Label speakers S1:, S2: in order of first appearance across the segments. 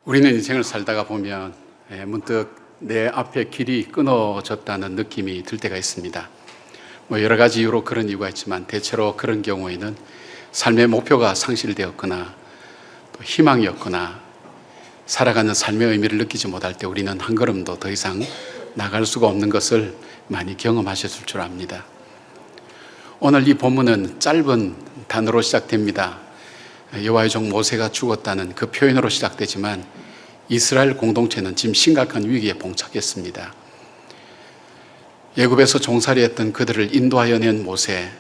S1: 우리는 인생을 살다가 보면 문득 내 앞에 길이 끊어졌다는 느낌이 들 때가 있습니다. 여러 가지 이유로 그런 이유가 있지만 대체로 그런 경우에는 삶의 목표가 상실되었거나 또 희망이 없거나 살아가는 삶의 의미를 느끼지 못할 때 우리는 한 걸음도 더 이상 나갈 수가 없는 것을 많이 경험하셨을 줄 압니다. 오늘 이 본문은 짧은 단어로 시작됩니다. 여호와의 종 모세가 죽었다는 그 표현으로 시작되지만 이스라엘 공동체는 지금 심각한 위기에 봉착했습니다. 애굽에서 종살이했던 그들을 인도하여 낸 모세,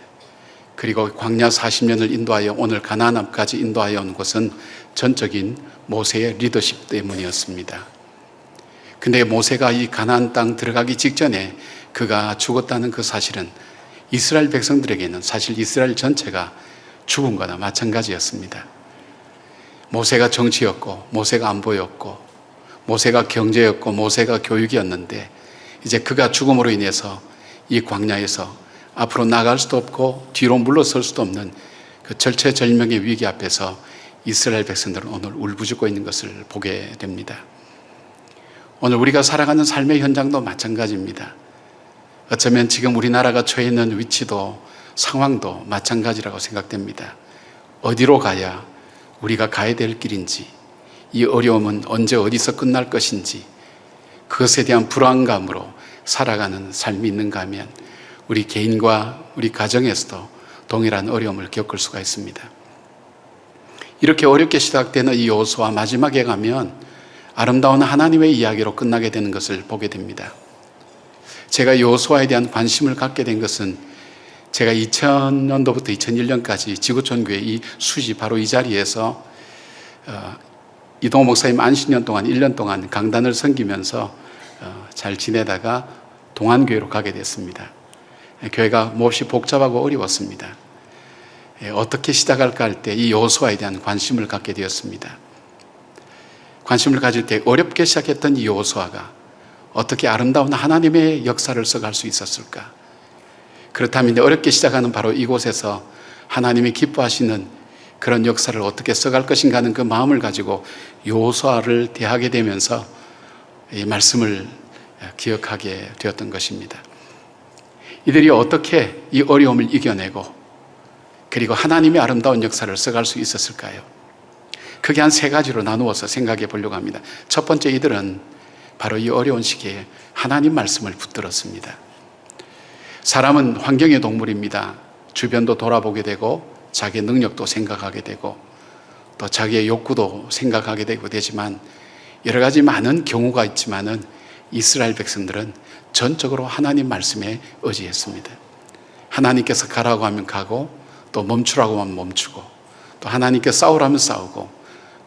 S1: 그리고 광야 40년을 인도하여 오늘 가나안 앞까지 인도하여 온 것은 전적인 모세의 리더십 때문이었습니다. 근데 모세가 이 가나안 땅 들어가기 직전에 그가 죽었다는 그 사실은 이스라엘 백성들에게는 사실 이스라엘 전체가 죽은 거나 마찬가지였습니다. 모세가 정치였고, 모세가 안보였고, 모세가 경제였고, 모세가 교육이었는데 이제 그가 죽음으로 인해서 이 광야에서 앞으로 나갈 수도 없고 뒤로 물러설 수도 없는 그 절체절명의 위기 앞에서 이스라엘 백성들은 오늘 울부짖고 있는 것을 보게 됩니다. 오늘 우리가 살아가는 삶의 현장도 마찬가지입니다. 어쩌면 지금 우리나라가 처해 있는 위치도 상황도 마찬가지라고 생각됩니다. 어디로 가야 우리가 가야 될 길인지, 이 어려움은 언제 어디서 끝날 것인지, 그것에 대한 불안감으로 살아가는 삶이 있는가 하면 우리 개인과 우리 가정에서도 동일한 어려움을 겪을 수가 있습니다. 이렇게 어렵게 시작되는 이 여호수아 마지막에 가면 아름다운 하나님의 이야기로 끝나게 되는 것을 보게 됩니다. 제가 여호수아에 대한 관심을 갖게 된 것은 제가 2000년도부터 2001년까지 지구촌교회 이 수지 바로 이 자리에서 이동호 목사님 안식년 동안 1년 동안 강단을 섬기면서 잘 지내다가 동안교회로 가게 됐습니다. 교회가 몹시 복잡하고 어려웠습니다. 어떻게 시작할까 할 때 이 여호수아에 대한 관심을 갖게 되었습니다. 관심을 가질 때 어렵게 시작했던 이 여호수아가 어떻게 아름다운 하나님의 역사를 써갈 수 있었을까? 그렇다면 어렵게 시작하는 바로 이곳에서 하나님이 기뻐하시는 그런 역사를 어떻게 써갈 것인가 하는 그 마음을 가지고 여호수아를 대하게 되면서 이 말씀을 기억하게 되었던 것입니다. 이들이 어떻게 이 어려움을 이겨내고 그리고 하나님의 아름다운 역사를 써갈 수 있었을까요? 크게 한 세 가지로 나누어서 생각해 보려고 합니다. 첫 번째, 이들은 바로 이 어려운 시기에 하나님 말씀을 붙들었습니다. 사람은 환경의 동물입니다. 주변도 돌아보게 되고 자기의 능력도 생각하게 되고 또 자기의 욕구도 생각하게 되지만 여러 가지 많은 경우가 있지만은 이스라엘 백성들은 전적으로 하나님 말씀에 의지했습니다. 하나님께서 가라고 하면 가고 또 멈추라고 하면 멈추고 또 하나님께 싸우라면 싸우고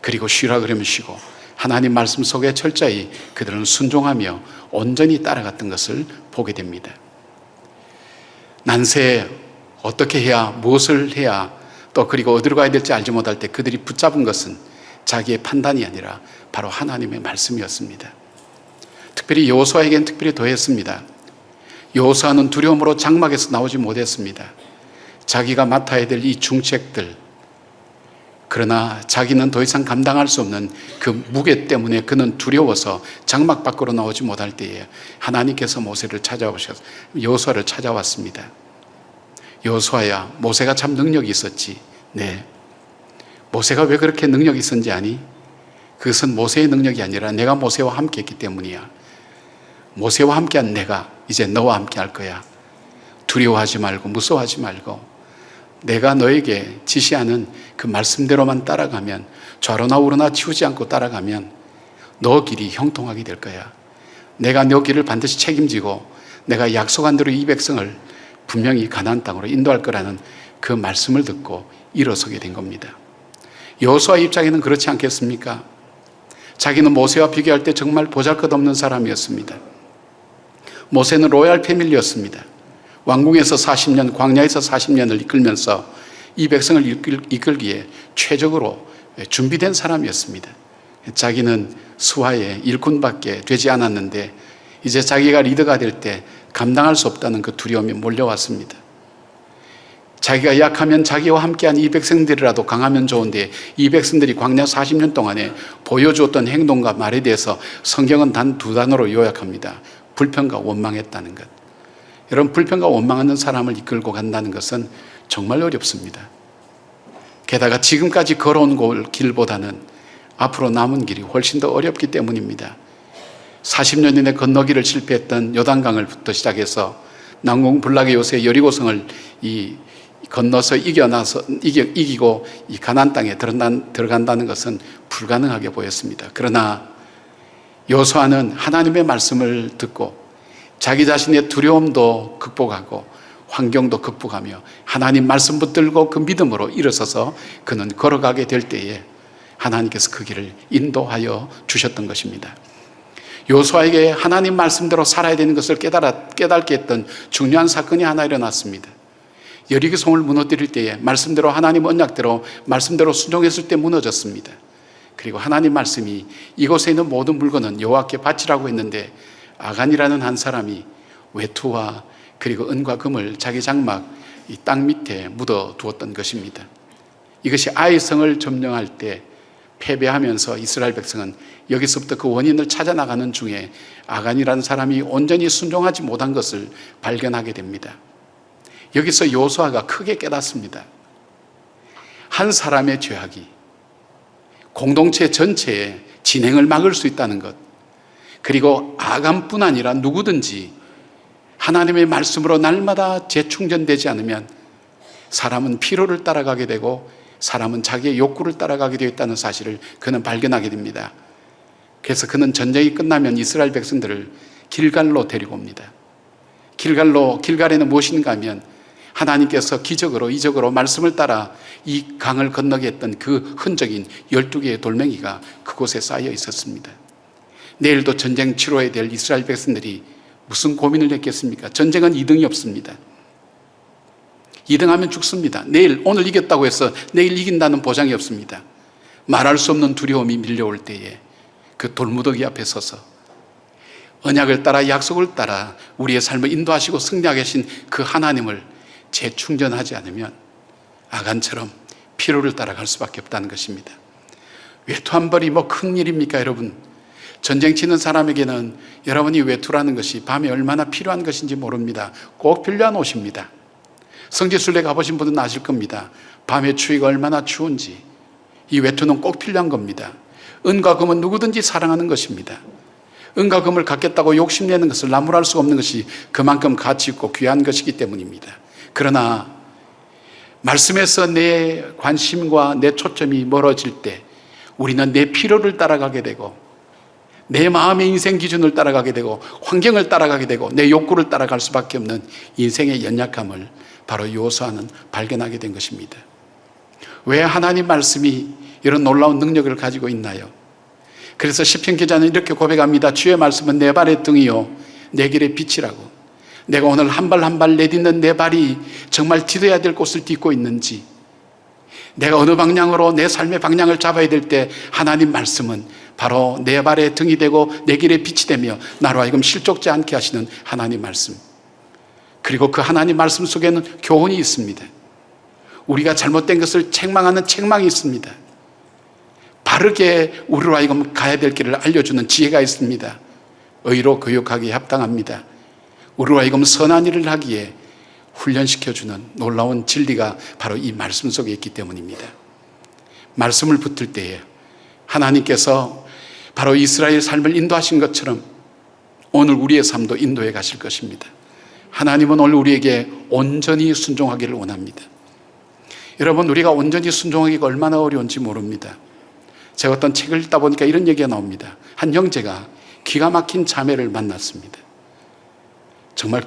S1: 그리고 쉬라 그러면 쉬고 하나님 말씀 속에 철저히 그들은 순종하며 온전히 따라갔던 것을 보게 됩니다. 난세에 어떻게 해야, 무엇을 해야 또 그리고 어디로 가야 될지 알지 못할 때 그들이 붙잡은 것은 자기의 판단이 아니라 바로 하나님의 말씀이었습니다. 특별히 여호수아에게는 특별히 더했습니다. 여호수아는 두려움으로 장막에서 나오지 못했습니다. 자기가 맡아야 될 이 중책들, 그러나 자기는 더 이상 감당할 수 없는 그 무게 때문에 그는 두려워서 장막 밖으로 나오지 못할 때에 하나님께서 모세를 찾아오셔서 여호수아를 찾아왔습니다. 여호수아야, 모세가 참 능력이 있었지. 네. 모세가 왜 그렇게 능력이 있었는지 아니? 그것은 모세의 능력이 아니라 내가 모세와 함께 했기 때문이야. 모세와 함께한 내가 이제 너와 함께 할 거야. 두려워하지 말고 무서워하지 말고 내가 너에게 지시하는 그 말씀대로만 따라가면, 좌로나 우로나 치우지 않고 따라가면 너 길이 형통하게 될 거야. 내가 너 길을 반드시 책임지고 내가 약속한 대로 이 백성을 분명히 가나안 땅으로 인도할 거라는 그 말씀을 듣고 일어서게 된 겁니다. 여호수아 입장에는 그렇지 않겠습니까? 자기는 모세와 비교할 때 정말 보잘것없는 사람이었습니다. 모세는 로얄 패밀리였습니다. 왕궁에서 40년, 광야에서 40년을 이끌면서 이 백성을 이끌기에 최적으로 준비된 사람이었습니다. 자기는 수하의 일꾼밖에 되지 않았는데 이제 자기가 리더가 될 때 감당할 수 없다는 그 두려움이 몰려왔습니다. 자기가 약하면 자기와 함께한 이 백성들이라도 강하면 좋은데 이 백성들이 광야 40년 동안에 보여주었던 행동과 말에 대해서 성경은 단 두 단어로 요약합니다. 불평과 원망했다는 것. 여러분, 불평과 원망하는 사람을 이끌고 간다는 것은 정말 어렵습니다. 게다가 지금까지 걸어온 길보다는 앞으로 남은 길이 훨씬 더 어렵기 때문입니다. 40년 이내 건너기를 실패했던 요단강을부터 시작해서 난공불락의 요새 여리고성을 건너서 이기고 이 가나안 땅에 들어간다는 것은 불가능하게 보였습니다. 그러나 여호수아는 하나님의 말씀을 듣고 자기 자신의 두려움도 극복하고 환경도 극복하며 하나님 말씀 붙들고 그 믿음으로 일어서서 그는 걸어가게 될 때에 하나님께서 그 길을 인도하여 주셨던 것입니다. 여호수아에게 하나님 말씀대로 살아야 되는 것을 깨닫게 했던 중요한 사건이 하나 일어났습니다. 여리고성을 무너뜨릴 때에 말씀대로 하나님 언약대로 말씀대로 순종했을 때 무너졌습니다. 그리고 하나님 말씀이 이곳에 있는 모든 물건은 여호와께 바치라고 했는데 아간이라는 한 사람이 외투와 그리고 은과 금을 자기 장막 이 땅 밑에 묻어 두었던 것입니다. 이것이 아이 성을 점령할 때 패배하면서 이스라엘 백성은 여기서부터 그 원인을 찾아 나가는 중에 아간이라는 사람이 온전히 순종하지 못한 것을 발견하게 됩니다. 여기서 여호수아가 크게 깨닫습니다. 한 사람의 죄악이 공동체 전체의 진행을 막을 수 있다는 것, 그리고 아간뿐 아니라 누구든지 하나님의 말씀으로 날마다 재충전되지 않으면 사람은 피로를 따라가게 되고 사람은 자기의 욕구를 따라가게 되어 있다는 사실을 그는 발견하게 됩니다. 그래서 그는 전쟁이 끝나면 이스라엘 백성들을 길갈로 데리고 옵니다. 길갈에는 무엇인가 하면 하나님께서 기적으로 이적으로 말씀을 따라 이 강을 건너게 했던 그 흔적인 12개의 돌멩이가 그곳에 쌓여 있었습니다. 내일도 전쟁 치러야 될 이스라엘 백성들이 무슨 고민을 했겠습니까? 전쟁은 2등이 없습니다. 2등하면 죽습니다. 오늘 이겼다고 해서 내일 이긴다는 보장이 없습니다. 말할 수 없는 두려움이 밀려올 때에 그 돌무더기 앞에 서서 언약을 따라 약속을 따라 우리의 삶을 인도하시고 승리하게 하신 그 하나님을 재충전하지 않으면 아간처럼 피로를 따라갈 수밖에 없다는 것입니다. 외투 한 벌이 뭐 큰 일입니까, 여러분? 전쟁 치는 사람에게는 여러분이 외투라는 것이 밤에 얼마나 필요한 것인지 모릅니다. 꼭 필요한 옷입니다. 성지순례 가보신 분은 아실 겁니다. 밤의 추위가 얼마나 추운지. 이 외투는 꼭 필요한 겁니다. 은과 금은 누구든지 사랑하는 것입니다. 은과 금을 갖겠다고 욕심내는 것을 나무랄 수 없는 것이 그만큼 가치 있고 귀한 것이기 때문입니다. 그러나 말씀에서 내 관심과 내 초점이 멀어질 때 우리는 내 필요를 따라가게 되고 내 마음의 인생 기준을 따라가게 되고 환경을 따라가게 되고 내 욕구를 따라갈 수밖에 없는 인생의 연약함을 바로 여호수아는 발견하게 된 것입니다. 왜 하나님 말씀이 이런 놀라운 능력을 가지고 있나요? 그래서 시편 기자는 이렇게 고백합니다. 주의 말씀은 내 발의 등이요 내 길의 빛이라고. 내가 오늘 한 발 한 발 내딛는 내 발이 정말 디뎌야 될 곳을 딛고 있는지, 내가 어느 방향으로 내 삶의 방향을 잡아야 될 때 하나님 말씀은 바로 내 발의 등이 되고 내 길의 빛이 되며 나로 하여금 실족지 않게 하시는 하나님 말씀. 그리고 그 하나님 말씀 속에는 교훈이 있습니다. 우리가 잘못된 것을 책망하는 책망이 있습니다. 바르게 우리로 하여금 가야 될 길을 알려주는 지혜가 있습니다. 의로 교육하기에 합당합니다. 우리로 하여금 선한 일을 하기에 훈련시켜주는 놀라운 진리가 바로 이 말씀 속에 있기 때문입니다. 말씀을 붙들 때에 하나님께서 바로 이스라엘 삶을 인도하신 것처럼 오늘 우리의 삶도 인도해 가실 것입니다. 하나님은 오늘 우리에게 온전히 순종하기를 원합니다. 여러분, 우리가 온전히 순종하기가 얼마나 어려운지 모릅니다. 제가 어떤 책을 읽다 보니까 이런 얘기가 나옵니다. 한 형제가 기가 막힌 자매를 만났습니다. 정말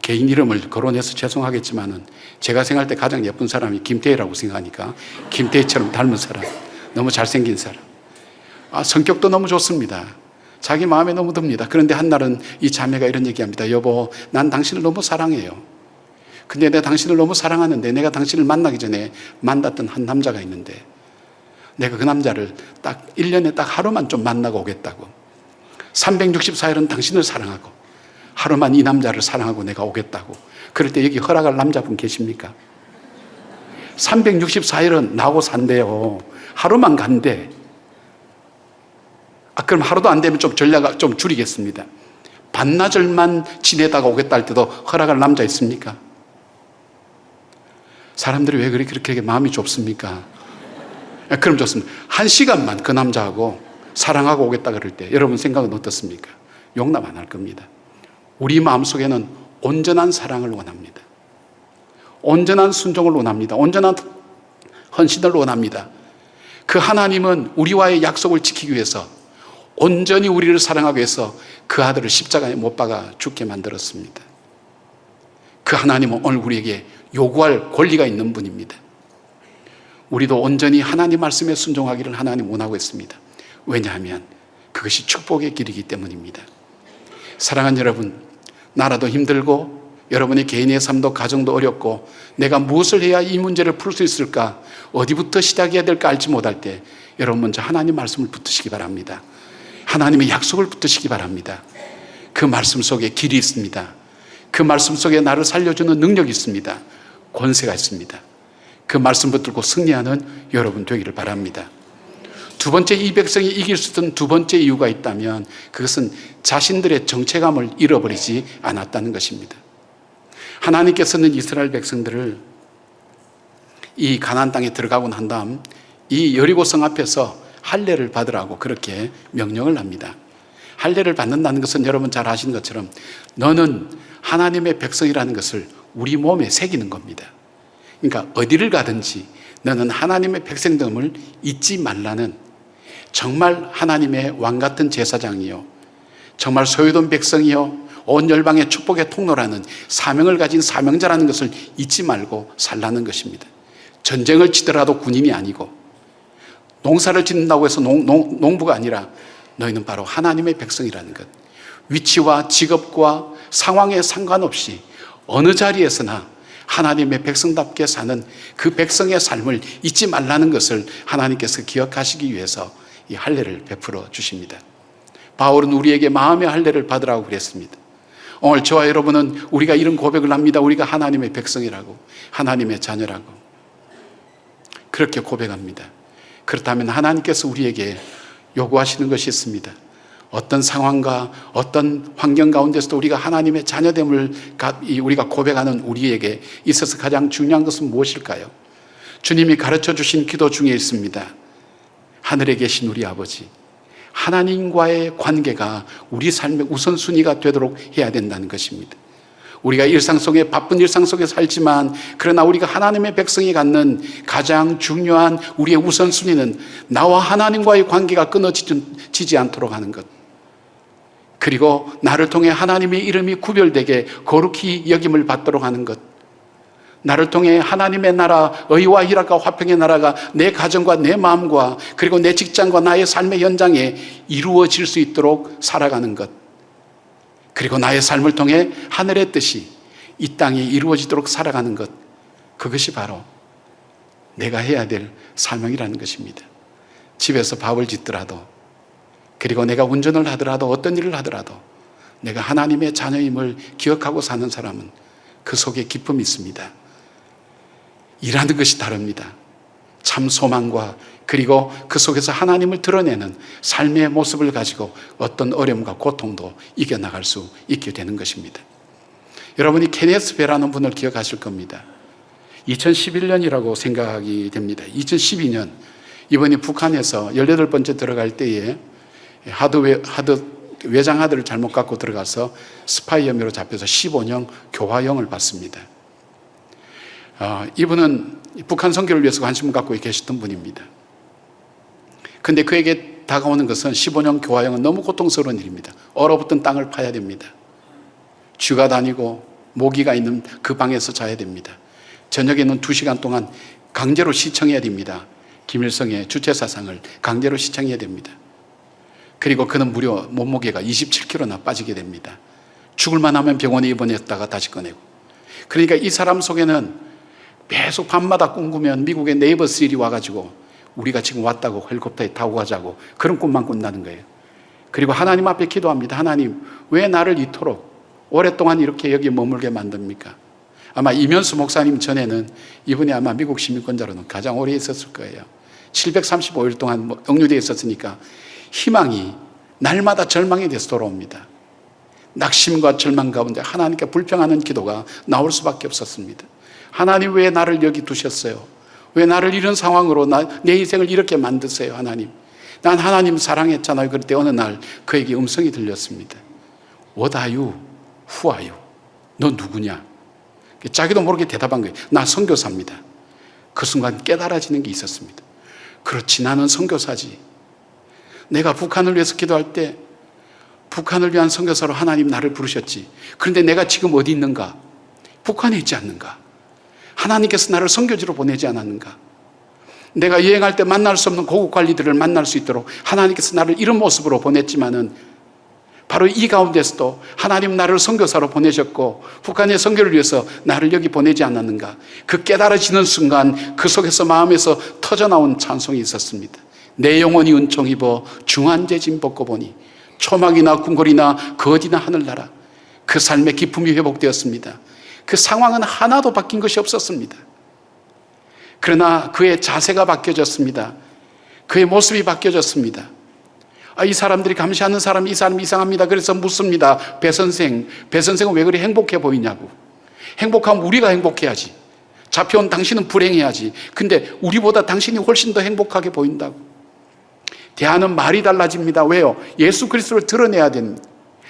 S1: 개인 이름을 거론해서 죄송하겠지만은 제가 생각할 때 가장 예쁜 사람이 김태희라고 생각하니까 김태희처럼 닮은 사람, 너무 잘생긴 사람. 성격도 너무 좋습니다. 자기 마음에 너무 듭니다. 그런데 한날은 이 자매가 이런 얘기합니다. 여보, 난 당신을 너무 사랑해요. 근데 내가 당신을 너무 사랑하는데 내가 당신을 만나기 전에 만났던 한 남자가 있는데 내가 그 남자를 딱 1년에 딱 하루만 좀 만나고 오겠다고. 364일은 당신을 사랑하고 하루만 이 남자를 사랑하고 내가 오겠다고. 그럴 때 여기 허락할 남자분 계십니까? 364일은 나하고 산대요. 하루만 간대. 그럼 하루도 안 되면 좀 전략 좀 줄이겠습니다. 반나절만 지내다가 오겠다 할 때도 허락할 남자 있습니까? 사람들이 왜 그렇게 마음이 좁습니까? 그럼 좋습니다. 1시간만 그 남자하고 사랑하고 오겠다 그럴 때 여러분 생각은 어떻습니까? 용납 안 할 겁니다. 우리 마음속에는 온전한 사랑을 원합니다. 온전한 순종을 원합니다. 온전한 헌신을 원합니다. 그 하나님은 우리와의 약속을 지키기 위해서 온전히 우리를 사랑하기 위해서 그 아들을 십자가에 못 박아 죽게 만들었습니다. 그 하나님은 오늘 우리에게 요구할 권리가 있는 분입니다. 우리도 온전히 하나님 말씀에 순종하기를 하나님 원하고 있습니다. 왜냐하면 그것이 축복의 길이기 때문입니다. 사랑하는 여러분, 나라도 힘들고 여러분의 개인의 삶도 가정도 어렵고 내가 무엇을 해야 이 문제를 풀 수 있을까, 어디부터 시작해야 될까 알지 못할 때 여러분 먼저 하나님 말씀을 붙드시기 바랍니다. 하나님의 약속을 붙드시기 바랍니다. 그 말씀 속에 길이 있습니다. 그 말씀 속에 나를 살려주는 능력이 있습니다. 권세가 있습니다. 그 말씀 붙들고 승리하는 여러분 되기를 바랍니다. 두 번째, 이 백성이 이길 수 있던 두 번째 이유가 있다면 그것은 자신들의 정체감을 잃어버리지 않았다는 것입니다. 하나님께서는 이스라엘 백성들을 이 가나안 땅에 들어가고 난 다음 이 여리고성 앞에서 할례를 받으라고 그렇게 명령을 합니다. 할례를 받는다는 것은 여러분 잘 아시는 것처럼 너는 하나님의 백성이라는 것을 우리 몸에 새기는 겁니다. 그러니까 어디를 가든지 너는 하나님의 백성됨을 잊지 말라는, 정말 하나님의 왕 같은 제사장이요, 정말 소유된 백성이요, 온 열방의 축복의 통로라는 사명을 가진 사명자라는 것을 잊지 말고 살라는 것입니다. 전쟁을 치더라도 군인이 아니고 농사를 짓는다고 해서 농부가 아니라 너희는 바로 하나님의 백성이라는 것, 위치와 직업과 상황에 상관없이 어느 자리에서나 하나님의 백성답게 사는 그 백성의 삶을 잊지 말라는 것을 하나님께서 기억하시기 위해서 이 할례를 베풀어 주십니다. 바울은 우리에게 마음의 할례를 받으라고 그랬습니다. 오늘 저와 여러분은 우리가 이런 고백을 합니다. 우리가 하나님의 백성이라고, 하나님의 자녀라고 그렇게 고백합니다. 그렇다면 하나님께서 우리에게 요구하시는 것이 있습니다. 어떤 상황과 어떤 환경 가운데서도 우리가 하나님의 자녀됨을 우리가 고백하는 우리에게 있어서 가장 중요한 것은 무엇일까요? 주님이 가르쳐 주신 기도 중에 있습니다. 하늘에 계신 우리 아버지, 하나님과의 관계가 우리 삶의 우선순위가 되도록 해야 된다는 것입니다. 우리가 일상 속에 바쁜 일상 속에 살지만 그러나 우리가 하나님의 백성이 갖는 가장 중요한 우리의 우선순위는 나와 하나님과의 관계가 끊어지지 않도록 하는 것, 그리고 나를 통해 하나님의 이름이 구별되게 거룩히 여김을 받도록 하는 것, 나를 통해 하나님의 나라, 의와 희락과 화평의 나라가 내 가정과 내 마음과 그리고 내 직장과 나의 삶의 현장에 이루어질 수 있도록 살아가는 것, 그리고 나의 삶을 통해 하늘의 뜻이 이 땅에 이루어지도록 살아가는 것, 그것이 바로 내가 해야 될 사명이라는 것입니다. 집에서 밥을 짓더라도, 그리고 내가 운전을 하더라도, 어떤 일을 하더라도 내가 하나님의 자녀임을 기억하고 사는 사람은 그 속에 기쁨이 있습니다. 일하는 것이 다릅니다. 참 소망과 그리고 그 속에서 하나님을 드러내는 삶의 모습을 가지고 어떤 어려움과 고통도 이겨나갈 수 있게 되는 것입니다. 여러분이 케네스 베라는 분을 기억하실 겁니다. 2011년이라고 생각이 됩니다. 2012년 이번에 북한에서 18번째 들어갈 때에 외장 하드를 잘못 갖고 들어가서 스파이 혐의로 잡혀서 15년 교화형을 받습니다. 이분은 북한 선교를 위해서 관심을 갖고 계셨던 분입니다. 그런데 그에게 다가오는 것은 15년 교화형은 너무 고통스러운 일입니다. 얼어붙은 땅을 파야 됩니다. 쥐가 다니고 모기가 있는 그 방에서 자야 됩니다. 저녁에는 2시간 동안 강제로 시청해야 됩니다. 김일성의 주체사상을 강제로 시청해야 됩니다. 그리고 그는 무려 몸무게가 27kg나 빠지게 됩니다. 죽을만 하면 병원에 입원했다가 다시 꺼내고. 그러니까 이 사람 속에는 계속 밤마다 꿈꾸면 미국의 네이버 실이 와가지고 우리가 지금 왔다고 헬리콥터에 타고 가자고 그런 꿈만 꾼다는 거예요. 그리고 하나님 앞에 기도합니다. 하나님, 왜 나를 이토록 오랫동안 이렇게 여기 머물게 만듭니까? 아마 이면수 목사님 전에는 이분이 아마 미국 시민권자로는 가장 오래 있었을 거예요. 735일 동안 억류되어 있었으니까 희망이 날마다 절망이 돼서 돌아옵니다. 낙심과 절망 가운데 하나님께 불평하는 기도가 나올 수밖에 없었습니다. 하나님 왜 나를 여기 두셨어요? 왜 나를 이런 상황으로 내 인생을 이렇게 만드세요? 하나님, 난 하나님 사랑했잖아요. 그럴 때 어느 날 그에게 음성이 들렸습니다. What are you? Who are you? 너 누구냐? 자기도 모르게 대답한 거예요. 나 선교사입니다. 그 순간 깨달아지는 게 있었습니다. 그렇지, 나는 선교사지. 내가 북한을 위해서 기도할 때 북한을 위한 선교사로 하나님 나를 부르셨지. 그런데 내가 지금 어디 있는가? 북한에 있지 않는가? 하나님께서 나를 선교지로 보내지 않았는가? 내가 여행할 때 만날 수 없는 고국 관리들을 만날 수 있도록 하나님께서 나를 이런 모습으로 보냈지만은 바로 이 가운데서도 하나님 나를 선교사로 보내셨고 북한의 선교를 위해서 나를 여기 보내지 않았는가? 그 깨달아지는 순간 그 속에서 마음에서 터져나온 찬송이 있었습니다. 내 영혼이 은총 입어 중한재진 벗고 보니 초막이나 궁궐이나 거디나 하늘나라. 그 삶의 기쁨이 회복되었습니다. 그 상황은 하나도 바뀐 것이 없었습니다. 그러나 그의 자세가 바뀌어졌습니다. 그의 모습이 바뀌어졌습니다. 이 사람들이 감시하는 사람이 이 사람이 이상합니다. 그래서 묻습니다. 배 선생은 왜 그리 행복해 보이냐고. 행복하면 우리가 행복해야지. 잡혀온 당신은 불행해야지. 근데 우리보다 당신이 훨씬 더 행복하게 보인다고. 대하는 말이 달라집니다. 왜요? 예수 그리스도를 드러내야 됩니다.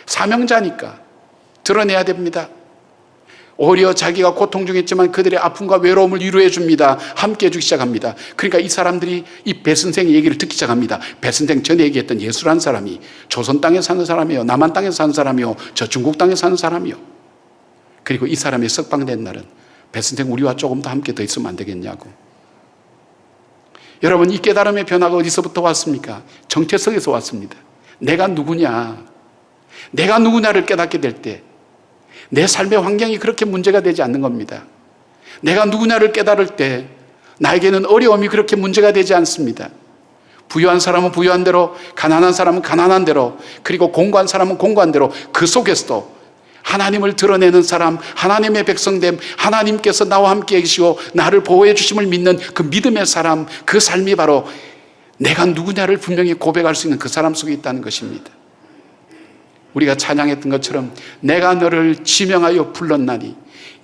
S1: 사명자니까 드러내야 됩니다. 오히려 자기가 고통 중에 있지만 그들의 아픔과 외로움을 위로해 줍니다. 함께 해주기 시작합니다. 그러니까 이 사람들이 이 배 선생의 얘기를 듣기 시작합니다. 배 선생 전에 얘기했던 예수라는 사람이 조선 땅에 사는 사람이요, 남한 땅에 사는 사람이요, 저 중국 땅에 사는 사람이요. 그리고 이 사람이 석방된 날은 배 선생 우리와 조금 더 함께 더 있으면 안 되겠냐고. 여러분, 이 깨달음의 변화가 어디서부터 왔습니까? 정체성에서 왔습니다. 내가 누구냐, 내가 누구냐를 깨닫게 될 때 내 삶의 환경이 그렇게 문제가 되지 않는 겁니다. 내가 누구냐를 깨달을 때 나에게는 어려움이 그렇게 문제가 되지 않습니다. 부유한 사람은 부유한 대로, 가난한 사람은 가난한 대로, 그리고 공고한 사람은 공고한 대로 그 속에서도 하나님을 드러내는 사람, 하나님의 백성됨, 하나님께서 나와 함께 계시고 나를 보호해 주심을 믿는 그 믿음의 사람, 그 삶이 바로 내가 누구냐를 분명히 고백할 수 있는 그 사람 속에 있다는 것입니다. 우리가 찬양했던 것처럼 내가 너를 지명하여 불렀나니,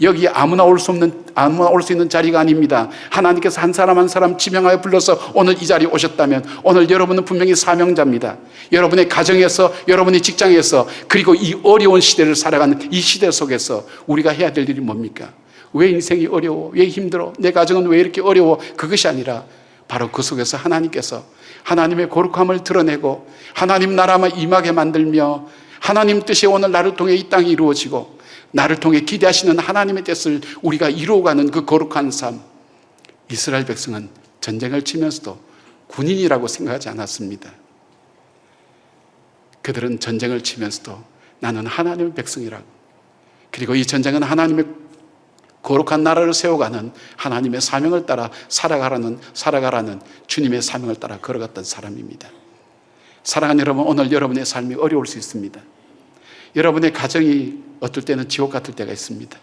S1: 여기 아무나 올 수 있는 자리가 아닙니다. 하나님께서 한 사람 한 사람 지명하여 불러서 오늘 이 자리에 오셨다면 오늘 여러분은 분명히 사명자입니다. 여러분의 가정에서, 여러분의 직장에서, 그리고 이 어려운 시대를 살아가는 이 시대 속에서 우리가 해야 될 일이 뭡니까? 왜 인생이 어려워? 왜 힘들어? 내 가정은 왜 이렇게 어려워? 그것이 아니라 바로 그 속에서 하나님께서 하나님의 거룩함을 드러내고 하나님 나라만 임하게 만들며 하나님 뜻이 오늘 나를 통해 이 땅이 이루어지고 나를 통해 기대하시는 하나님의 뜻을 우리가 이루어가는 그 거룩한 삶. 이스라엘 백성은 전쟁을 치면서도 군인이라고 생각하지 않았습니다. 그들은 전쟁을 치면서도 나는 하나님의 백성이라고, 그리고 이 전쟁은 하나님의 거룩한 나라를 세워가는 하나님의 사명을 따라 살아가라는 주님의 사명을 따라 걸어갔던 사람입니다. 사랑하는 여러분, 오늘 여러분의 삶이 어려울 수 있습니다. 여러분의 가정이 어떨 때는 지옥 같을 때가 있습니다.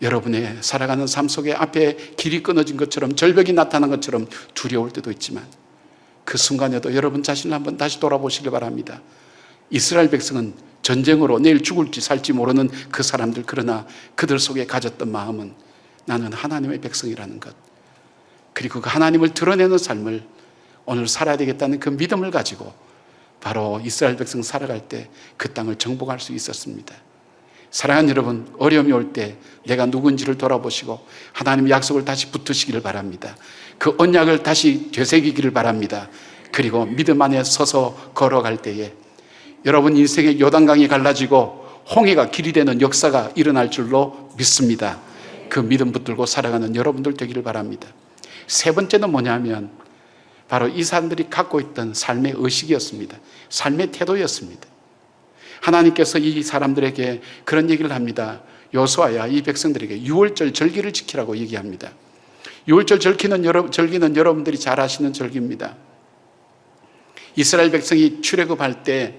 S1: 여러분의 살아가는 삶 속에 앞에 길이 끊어진 것처럼, 절벽이 나타난 것처럼 두려울 때도 있지만 그 순간에도 여러분 자신을 한번 다시 돌아보시길 바랍니다. 이스라엘 백성은 전쟁으로 내일 죽을지 살지 모르는 그 사람들, 그러나 그들 속에 가졌던 마음은 나는 하나님의 백성이라는 것, 그리고 그 하나님을 드러내는 삶을 오늘 살아야 되겠다는 그 믿음을 가지고 바로 이스라엘 백성 살아갈 때 그 땅을 정복할 수 있었습니다. 사랑하는 여러분, 어려움이 올 때 내가 누군지를 돌아보시고 하나님의 약속을 다시 붙드시기를 바랍니다. 그 언약을 다시 되새기기를 바랍니다. 그리고 믿음 안에 서서 걸어갈 때에 여러분 인생의 요단강이 갈라지고 홍해가 길이 되는 역사가 일어날 줄로 믿습니다. 그 믿음 붙들고 살아가는 여러분들 되기를 바랍니다. 세 번째는 뭐냐면 바로 이 사람들이 갖고 있던 삶의 의식이었습니다. 삶의 태도였습니다. 하나님께서 이 사람들에게 그런 얘기를 합니다. 여호수아야, 이 백성들에게 유월절 절기를 지키라고 얘기합니다. 유월절 절기는 여러분들이 잘 아시는 절기입니다. 이스라엘 백성이 출애굽할 때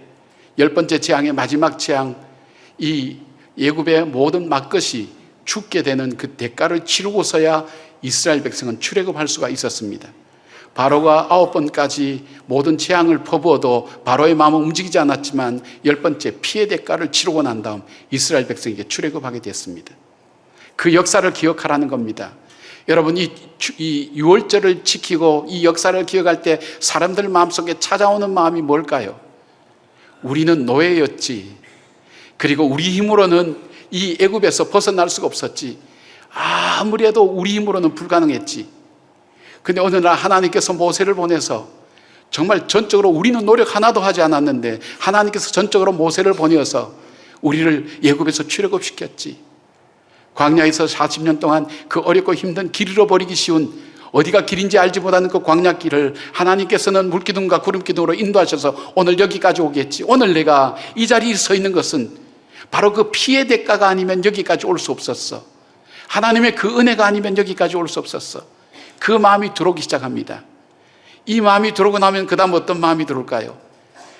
S1: 10번째 재앙의 마지막 재앙, 이 애굽의 모든 막것이 죽게 되는 그 대가를 치르고서야 이스라엘 백성은 출애굽할 수가 있었습니다. 바로가 9번까지 모든 재앙을 퍼부어도 바로의 마음은 움직이지 않았지만 10번째 피해 대가를 치르고 난 다음 이스라엘 백성에게 출애굽하게 됐습니다. 그 역사를 기억하라는 겁니다. 여러분, 이 6월절을 지키고 이 역사를 기억할 때 사람들 마음속에 찾아오는 마음이 뭘까요? 우리는 노예였지. 그리고 우리 힘으로는 이 애굽에서 벗어날 수가 없었지. 아무리 해도 우리 힘으로는 불가능했지. 근데 어느 날 하나님께서 모세를 보내서 정말 전적으로 우리는 노력 하나도 하지 않았는데 하나님께서 전적으로 모세를 보내어서 우리를 애굽에서 출애굽시켰지. 광야에서 40년 동안 그 어렵고 힘든 길 잃어버리기 쉬운, 어디가 길인지 알지 못하는 그 광야길을 하나님께서는 물기둥과 구름기둥으로 인도하셔서 오늘 여기까지 오게 했지. 오늘 내가 이 자리에 서 있는 것은 바로 그 피의 대가가 아니면 여기까지 올 수 없었어. 하나님의 그 은혜가 아니면 여기까지 올 수 없었어. 그 마음이 들어오기 시작합니다. 이 마음이 들어오고 나면 그 다음 어떤 마음이 들어올까요?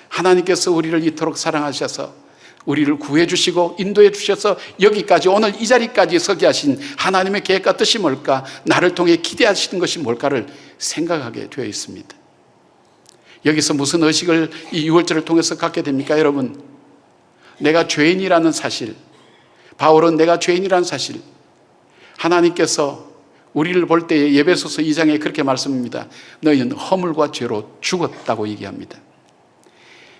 S1: 하나님께서 우리를 이토록 사랑하셔서 우리를 구해 주시고 인도해 주셔서 여기까지, 오늘 이 자리까지 서게 하신 하나님의 계획과 뜻이 뭘까, 나를 통해 기대하시는 것이 뭘까를 생각하게 되어 있습니다. 여기서 무슨 의식을 이 6월절을 통해서 갖게 됩니까? 여러분, 내가 죄인이라는 사실, 바울은 내가 죄인이라는 사실, 하나님께서 우리를 볼 때 에베소서 2장에 그렇게 말씀합니다. 너희는 허물과 죄로 죽었다고 얘기합니다.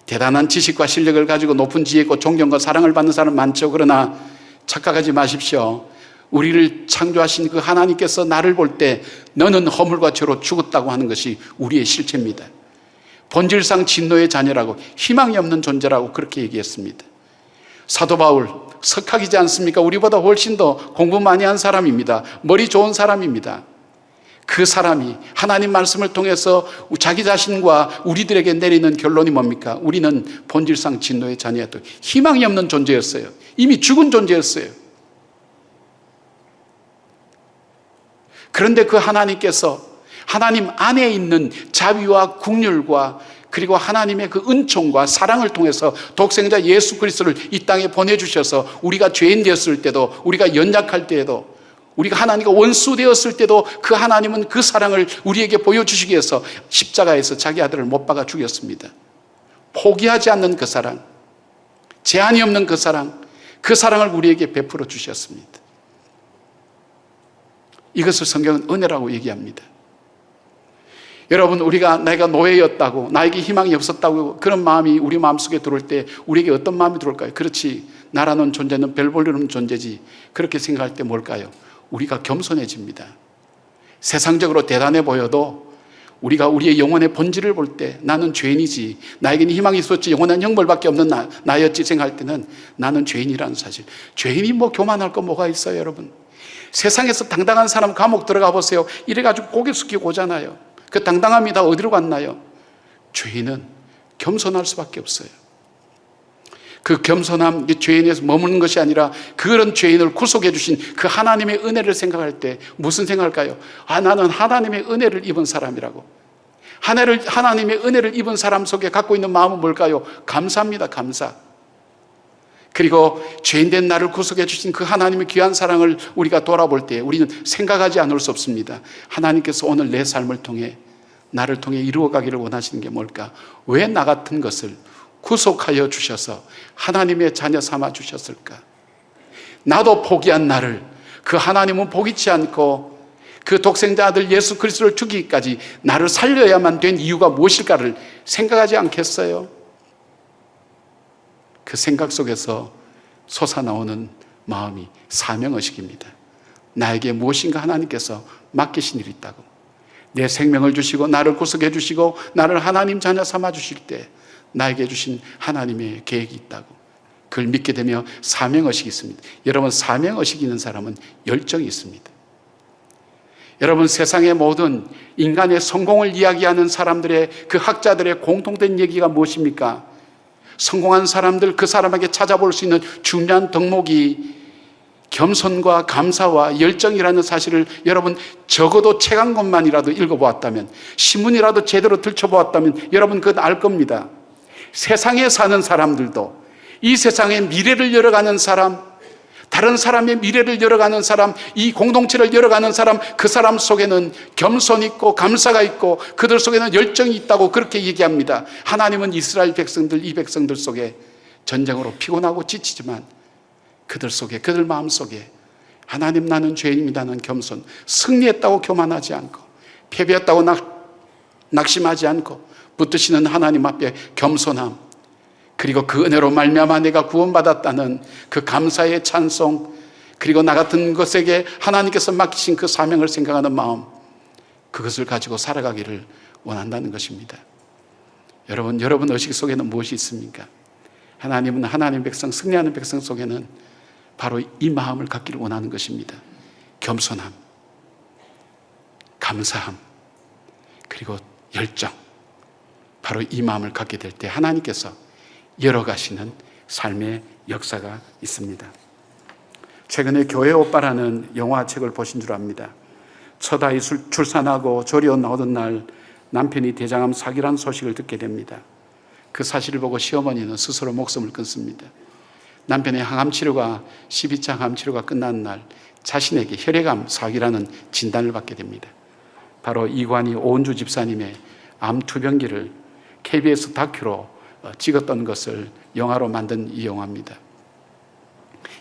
S1: 대단한 지식과 실력을 가지고 높은 지혜 있고 존경과 사랑을 받는 사람 많죠. 그러나 착각하지 마십시오. 우리를 창조하신 그 하나님께서 나를 볼 때 너는 허물과 죄로 죽었다고 하는 것이 우리의 실체입니다. 본질상 진노의 자녀라고, 희망이 없는 존재라고 그렇게 얘기했습니다. 사도 바울, 석학이지 않습니까? 우리보다 훨씬 더 공부 많이 한 사람입니다. 머리 좋은 사람입니다. 그 사람이 하나님 말씀을 통해서 자기 자신과 우리들에게 내리는 결론이 뭡니까? 우리는 본질상 진노의 자녀였고 희망이 없는 존재였어요. 이미 죽은 존재였어요. 그런데 그 하나님께서 하나님 안에 있는 자비와 긍휼과 그리고 하나님의 그 은총과 사랑을 통해서 독생자 예수 그리스도를 이 땅에 보내주셔서 우리가 죄인 되었을 때도, 우리가 연약할 때에도, 우리가 하나님과 원수 되었을 때도 그 하나님은 그 사랑을 우리에게 보여주시기 위해서 십자가에서 자기 아들을 못 박아 죽였습니다. 포기하지 않는 그 사랑, 제한이 없는 그 사랑, 그 사랑을 우리에게 베풀어 주셨습니다. 이것을 성경은 은혜라고 얘기합니다. 여러분, 내가 노예였다고, 나에게 희망이 없었다고 그런 마음이 우리 마음속에 들어올 때 우리에게 어떤 마음이 들어올까요? 그렇지, 나라는 존재는 별 볼 일 없는 존재지. 그렇게 생각할 때 뭘까요? 우리가 겸손해집니다. 세상적으로 대단해 보여도 우리가 우리의 영혼의 본질을 볼 때 나는 죄인이지, 나에게는 희망이 있었지, 영원한 형벌밖에 없는 나였지 생각할 때는 나는 죄인이라는 사실. 죄인이 뭐 교만할 거 뭐가 있어요, 여러분? 세상에서 당당한 사람 감옥 들어가 보세요. 이래가지고 고개 숙이고 오잖아요. 그 당당함이 다 어디로 갔나요? 죄인은 겸손할 수밖에 없어요. 그 겸손함, 죄인에서 머무는 것이 아니라 그런 죄인을 구속해 주신 그 하나님의 은혜를 생각할 때 무슨 생각할까요? 나는 하나님의 은혜를 입은 사람이라고. 하나님의 은혜를 입은 사람 속에 갖고 있는 마음은 뭘까요? 감사합니다. 감사. 그리고 죄인된 나를 구속해 주신 그 하나님의 귀한 사랑을 우리가 돌아볼 때 우리는 생각하지 않을 수 없습니다. 하나님께서 오늘 내 삶을 통해, 나를 통해 이루어가기를 원하시는 게 뭘까? 왜 나 같은 것을 구속하여 주셔서 하나님의 자녀 삼아 주셨을까? 나도 포기한 나를 그 하나님은 포기치 않고 그 독생자 아들 예수 그리스도를 죽이기까지 나를 살려야만 된 이유가 무엇일까를 생각하지 않겠어요? 그 생각 속에서 솟아나오는 마음이 사명의식입니다. 나에게 무엇인가 하나님께서 맡기신 일이 있다고. 내 생명을 주시고 나를 구속해 주시고 나를 하나님 자녀 삼아 주실 때 나에게 주신 하나님의 계획이 있다고. 그걸 믿게 되며 사명의식이 있습니다. 여러분, 사명의식이 있는 사람은 열정이 있습니다. 여러분, 세상의 모든 인간의 성공을 이야기하는 사람들의, 그 학자들의 공통된 얘기가 무엇입니까? 성공한 사람들, 그 사람에게 찾아볼 수 있는 중요한 덕목이 겸손과 감사와 열정이라는 사실을 여러분 적어도 책 한 권만이라도 읽어보았다면, 신문이라도 제대로 들춰보았다면 여러분 그건 알 겁니다. 세상에 사는 사람들도, 이 세상의 미래를 열어가는 사람, 다른 사람의 미래를 열어가는 사람, 이 공동체를 열어가는 사람, 그 사람 속에는 겸손이 있고 감사가 있고 그들 속에는 열정이 있다고 그렇게 얘기합니다. 하나님은 이스라엘 백성들, 이 백성들 속에 전쟁으로 피곤하고 지치지만 그들 속에, 그들 마음 속에 하나님, 나는 죄인입니다는 겸손, 승리했다고 교만하지 않고 패배했다고 낙심하지 않고 붙드시는 하나님 앞에 겸손함, 그리고 그 은혜로 말미암아 내가 구원받았다는 그 감사의 찬송, 그리고 나 같은 것에게 하나님께서 맡기신 그 사명을 생각하는 마음, 그것을 가지고 살아가기를 원한다는 것입니다. 여러분 의식 속에는 무엇이 있습니까? 하나님은 하나님 백성, 승리하는 백성 속에는 바로 이 마음을 갖기를 원하는 것입니다. 겸손함, 감사함, 그리고 열정. 바로 이 마음을 갖게 될 때 하나님께서 열어가시는 삶의 역사가 있습니다. 최근에 교회 오빠라는 영화책을 보신 줄 압니다. 첫 아이 출산하고 조리원 나오던 날 남편이 대장암 사기란 소식을 듣게 됩니다. 그 사실을 보고 시어머니는 스스로 목숨을 끊습니다. 남편의 항암 치료가 12차 항암 치료가 끝난 날 자신에게 혈액암 사기라는 진단을 받게 됩니다. 바로 이관희 오은주 집사님의 암 투병기를 KBS 다큐로 찍었던 것을 영화로 만든 이 영화입니다.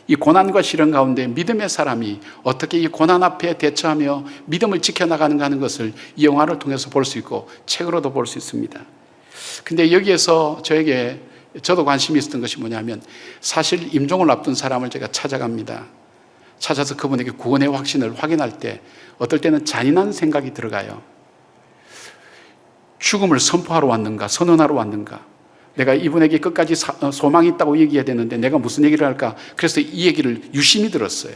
S1: 이 고난과 시련 가운데 믿음의 사람이 어떻게 이 고난 앞에 대처하며 믿음을 지켜나가는가 하는 것을 이 영화를 통해서 볼 수 있고 책으로도 볼 수 있습니다. 근데 여기에서 저도 관심이 있었던 것이 뭐냐면, 사실 임종을 앞둔 사람을 제가 찾아갑니다. 찾아서 그분에게 구원의 확신을 확인할 때 어떨 때는 잔인한 생각이 들어가요. 죽음을 선포하러 왔는가, 선언하러 왔는가? 내가 이분에게 끝까지 소망이 있다고 얘기해야 되는데 내가 무슨 얘기를 할까? 그래서 이 얘기를 유심히 들었어요.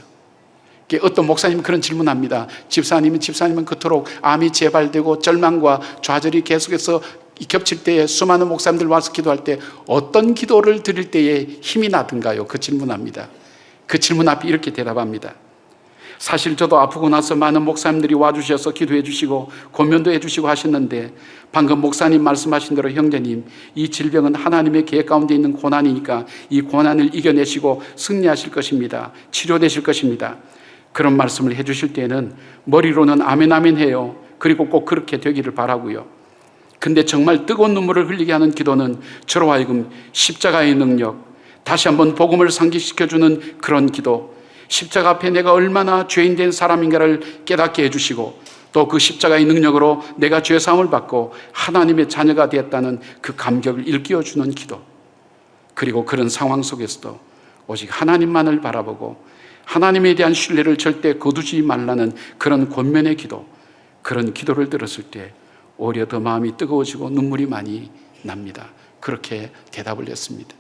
S1: 어떤 목사님은 그런 질문합니다. 집사님은 그토록 암이 재발되고 절망과 좌절이 계속해서 겹칠 때에 수많은 목사님들 와서 기도할 때 어떤 기도를 드릴 때에 힘이 나든가요? 그 질문합니다. 그 질문 앞에 이렇게 대답합니다. 사실 저도 아프고 나서 많은 목사님들이 와주셔서 기도해 주시고 권면도 해 주시고 하셨는데, 방금 목사님 말씀하신 대로 형제님, 이 질병은 하나님의 계획 가운데 있는 고난이니까 이 고난을 이겨내시고 승리하실 것입니다. 치료되실 것입니다. 그런 말씀을 해 주실 때는 머리로는 아멘 아멘 해요. 그리고 꼭 그렇게 되기를 바라고요. 근데 정말 뜨거운 눈물을 흘리게 하는 기도는 저로 하여금 십자가의 능력, 다시 한번 복음을 상기시켜주는 그런 기도, 십자가 앞에 내가 얼마나 죄인된 사람인가를 깨닫게 해주시고 또 그 십자가의 능력으로 내가 죄사함을 받고 하나님의 자녀가 되었다는 그 감격을 일깨워주는 기도, 그리고 그런 상황 속에서도 오직 하나님만을 바라보고 하나님에 대한 신뢰를 절대 거두지 말라는 그런 권면의 기도, 그런 기도를 들었을 때 오히려 더 마음이 뜨거워지고 눈물이 많이 납니다. 그렇게 대답을 했습니다.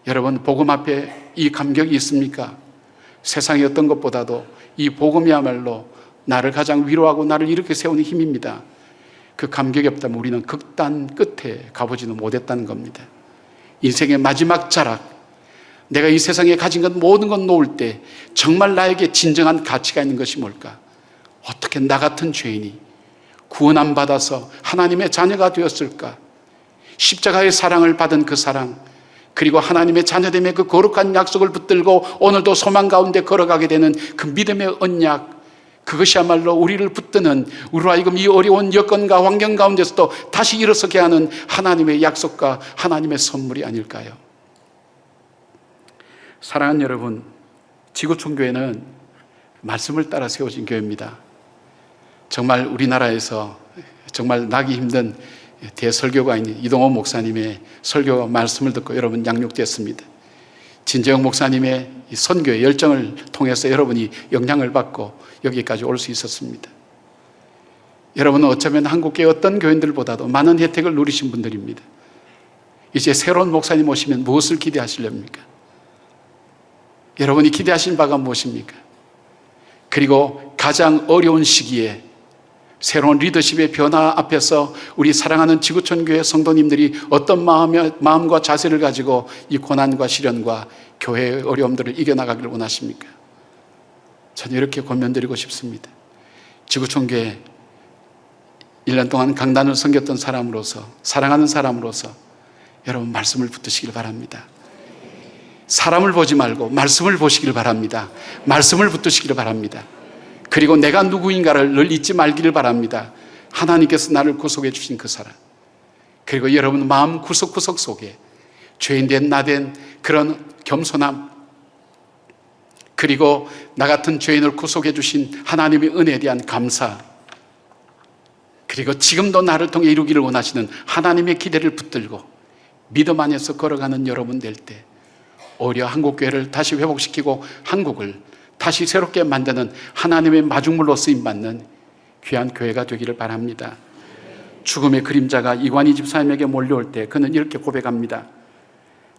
S1: 여러분, 복음 앞에 이 감격이 있습니까? 세상의 어떤 것보다도 이 복음이야말로 나를 가장 위로하고 나를 이렇게 세우는 힘입니다. 그 감격이 없다면 우리는 극단 끝에 가보지는 못했다는 겁니다. 인생의 마지막 자락, 내가 이 세상에 가진 것 모든 것 놓을 때 정말 나에게 진정한 가치가 있는 것이 뭘까? 어떻게 나 같은 죄인이 구원 안 받아서 하나님의 자녀가 되었을까? 십자가의 사랑을 받은 그 사랑, 그리고 하나님의 자녀됨의 그 거룩한 약속을 붙들고 오늘도 소망 가운데 걸어가게 되는 그 믿음의 언약, 그것이야말로 우리를 붙드는, 우리로 하여금 이 어려운 여건과 환경 가운데서도 다시 일어서게 하는 하나님의 약속과 하나님의 선물이 아닐까요? 사랑하는 여러분, 지구촌교회는 말씀을 따라 세워진 교회입니다. 정말 우리나라에서 정말 나기 힘든 대설교가인 이동호 목사님의 설교 말씀을 듣고 여러분 양육됐습니다. 진재영 목사님의 선교의 열정을 통해서 여러분이 영향을 받고 여기까지 올 수 있었습니다. 여러분은 어쩌면 한국교회 어떤 교인들보다도 많은 혜택을 누리신 분들입니다. 이제 새로운 목사님 오시면 무엇을 기대하시렵니까? 여러분이 기대하신 바가 무엇입니까? 그리고 가장 어려운 시기에 새로운 리더십의 변화 앞에서 우리 사랑하는 지구촌교회 성도님들이 어떤 마음과 자세를 가지고 이 고난과 시련과 교회의 어려움들을 이겨나가기를 원하십니까? 저는 이렇게 권면드리고 싶습니다. 지구촌교회 1년 동안 강단을 섬겼던 사람으로서, 사랑하는 사람으로서 여러분 말씀을 붙드시길 바랍니다. 사람을 보지 말고 말씀을 보시길 바랍니다. 말씀을 붙드시기를 바랍니다. 그리고 내가 누구인가를 늘 잊지 말기를 바랍니다. 하나님께서 나를 구속해 주신 그 사람, 그리고 여러분 마음 구석구석 속에 죄인된 나된 그런 겸손함, 그리고 나 같은 죄인을 구속해 주신 하나님의 은혜에 대한 감사, 그리고 지금도 나를 통해 이루기를 원하시는 하나님의 기대를 붙들고 믿음 안에서 걸어가는 여러분 될 때 오히려 한국교회를 다시 회복시키고 한국을 다시 새롭게 만드는 하나님의 마중물로 쓰임받는 귀한 교회가 되기를 바랍니다. 죽음의 그림자가 이관희 집사님에게 몰려올 때 그는 이렇게 고백합니다.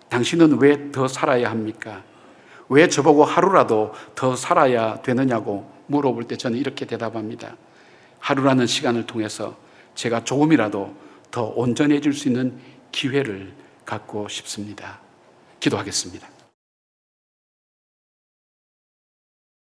S1: 당신은 왜 더 살아야 합니까? 왜 저보고 하루라도 더 살아야 되느냐고 물어볼 때 저는 이렇게 대답합니다. 하루라는 시간을 통해서 제가 조금이라도 더 온전해질 수 있는 기회를 갖고 싶습니다. 기도하겠습니다.